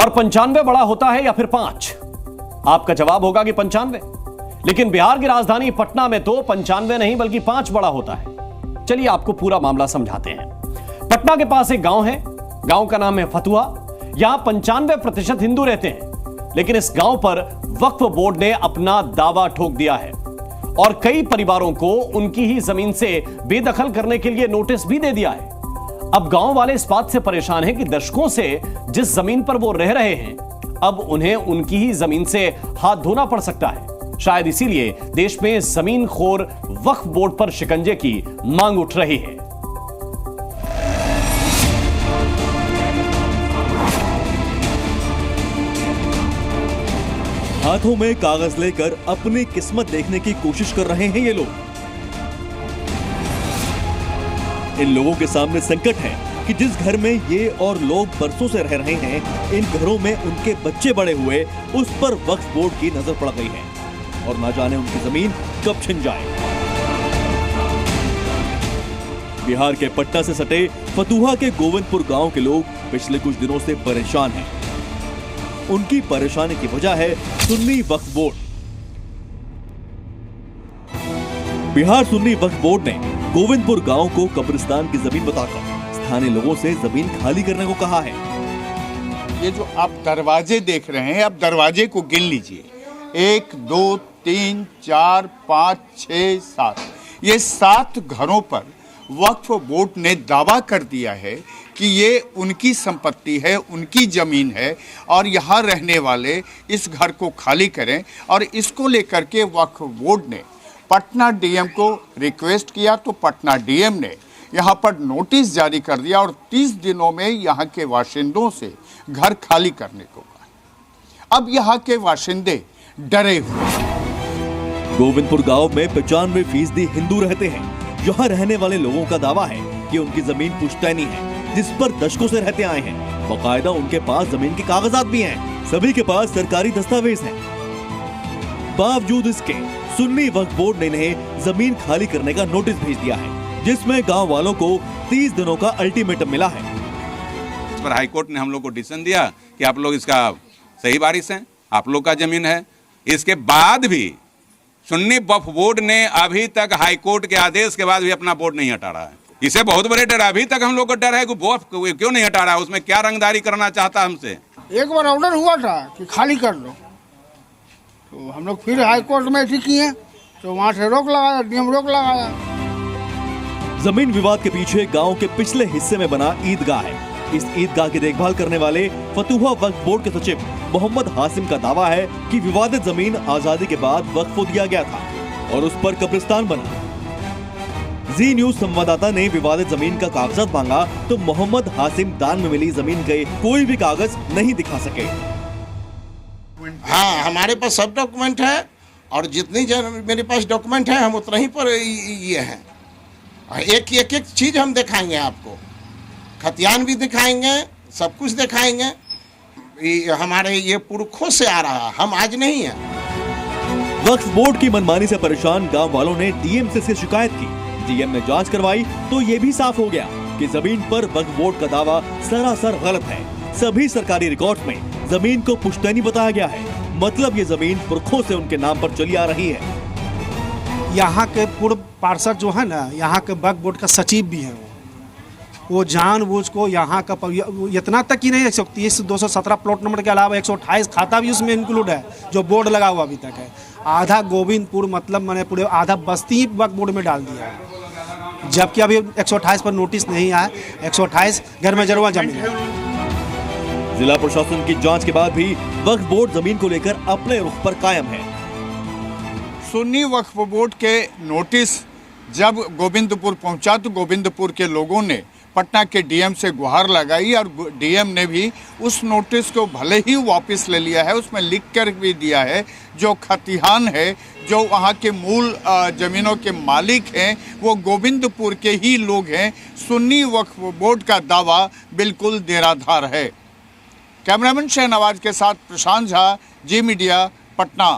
और 95 बड़ा होता है या फिर 5? आपका जवाब होगा कि 95। लेकिन बिहार की राजधानी पटना में तो 95 नहीं बल्कि 5 बड़ा होता है। चलिए आपको पूरा मामला समझाते हैं। पटना के पास एक गांव है, गांव का नाम है फतुहा। यहां 95% हिंदू रहते हैं, लेकिन इस गांव पर वक्फ बोर्ड ने अपना दावा ठोक दिया है और कई परिवारों को उनकी ही जमीन से बेदखल करने के लिए नोटिस भी दे दिया है। अब गांव वाले इस बात से परेशान हैं कि दशकों से जिस जमीन पर वो रह रहे हैं, अब उन्हें उनकी ही जमीन से हाथ धोना पड़ सकता है। शायद इसीलिए देश में जमीन खोर वक्फ बोर्ड पर शिकंजे की मांग उठ रही है। हाथों में कागज लेकर अपनी किस्मत देखने की कोशिश कर रहे हैं ये लोग। इन लोगों के सामने संकट है कि जिस घर में ये और लोग बरसों से रह रहे हैं, इन घरों में उनके बच्चे बड़े हुए, उस पर वक्फ बोर्ड की नजर पड़ गई है और ना जाने उनकी जमीन कब छिन जाए। बिहार के पटना से सटे फतुहा के गोविंदपुर गांव के लोग पिछले कुछ दिनों से परेशान हैं। उनकी परेशानी की वजह है सुन्नी वक्फ बोर्ड। बिहार सुन्नी वक्फ बोर्ड ने गोविंदपुर गांव को कब्रिस्तान की जमीन बताकर स्थानीय लोगों से जमीन खाली करने को कहा है। ये जो आप दरवाजे देख रहे हैं, आप दरवाजे को गिन लीजिए। 1 2 3 4 5 6 7, ये 7 घरों पर वक्फ बोर्ड ने दावा कर दिया है कि ये उनकी संपत्ति है, उनकी जमीन है और यहाँ रहने वाले इस घर को खाली करें। और इसको लेकर के वक्फ बोर्ड ने पटना डीएम को रिक्वेस्ट किया तो पटना डीएम ने यहाँ पर नोटिस जारी कर दिया और 30 दिनों में यहाँ के बाशिंदों से घर खाली करने को कहा। अब यहाँ के बाशिंदे डरे हुए। गोविंदपुर गांव में 95% हिंदू रहते हैं। यहाँ रहने वाले लोगों का दावा है कि उनकी जमीन पुश्तैनी है, जिस पर दशकों से रहते आए हैं। बाकायदा उनके पास जमीन के कागजात भी हैं। सभी के पास सरकारी दस्तावेज हैं। बावजूद इसके सुन्नी वक्फ बोर्ड ने इन्हें जमीन खाली करने का नोटिस भेज दिया है, जिसमें गांव वालों को 30 दिनों का अल्टीमेटम मिला है। इस पर हाईकोर्ट ने हम लोग को डिसीजन दिया कि आप लोग इसका सही वारिस हैं, आप लोग का जमीन है। इसके बाद भी सुन्नी वक्फ बोर्ड ने अभी तक हाईकोर्ट के आदेश के बाद भी अपना बोर्ड नहीं हटा रहा है। इसे बहुत बड़े डर, अभी तक हम लोग को डर है कि वक्फ क्यों नहीं हटा रहा है, उसमें क्या रंगदारी करना चाहता हमसे। एक बार ऑर्डर हुआ था कि खाली कर लो, तो हम लोग फिर हाईकोर्ट में ऐसी किए तो वहाँ से रोक लगाया, डीएम रोक लगाया। जमीन विवाद के पीछे गांव के पिछले हिस्से में बना ईदगाह है। इस ईदगाह की देखभाल करने वाले फतुहा वक्फ बोर्ड के सचिव मोहम्मद हासिम का दावा है कि विवादित जमीन आजादी के बाद वक्फ को दिया गया था और उस पर कब्रिस्तान बना। जी न्यूज संवाददाता ने विवादित जमीन का कागजात मांगा तो मोहम्मद हासिम दान में मिली जमीन के कोई भी कागज नहीं दिखा सके। हाँ, हमारे पास सब डॉक्यूमेंट है और जितनी मेरे पास डॉक्यूमेंट है हम उतना ही पर ये है। एक चीज हम दिखाएंगे आपको, खतियान भी दिखाएंगे, सब कुछ दिखाएंगे। हमारे ये पुरखों से आ रहा, हम आज नहीं है। वक्फ बोर्ड की मनमानी से परेशान गांव वालों ने डीएम से इसकी शिकायत की। डीएम ने जांच करवाई तो ये भी साफ हो गया कि जमीन पर वक्फ बोर्ड का दावा सरासर गलत है। सभी सरकारी रिकॉर्ड्स में जमीन को पुश्तैनी बताया गया है, मतलब ये जमीन पुरखों से उनके नाम पर चली आ रही है। यहाँ के पूर्व पार्षद जो है ना, यहाँ के वक्फ बोर्ड का सचिव भी है। वो जानबूझ को यहाँ का इतना तक ही नहीं, 130 217 प्लॉट नंबर के अलावा 128 खाता भी उसमें इंक्लूड है जो बोर्ड लगा हुआ अभी तक है। आधा गोविंदपुर मतलब मैंने पूरे आधा बस्ती वक्फ बोर्ड में डाल दिया है, जबकि अभी 128 पर नोटिस नहीं आया। 128 घर में जरूर जमीन है। जिला प्रशासन की जांच के बाद भी वक्फ बोर्ड जमीन को लेकर अपने रुख पर कायम है। सुन्नी वक्फ बोर्ड के नोटिस जब गोविंदपुर पहुंचा तो गोविंदपुर के लोगों ने पटना के डीएम से गुहार लगाई और डीएम ने भी उस नोटिस को भले ही वापस ले लिया है, उसमें लिख कर भी दिया है जो खतिहान है, जो वहाँ के मूल ज़मीनों के मालिक हैं, वो गोविंदपुर के ही लोग हैं। सुन्नी वक्फ बोर्ड का दावा बिल्कुल निराधार है। कैमरामैन शहनवाज के साथ प्रशांत झा, जी मीडिया, पटना।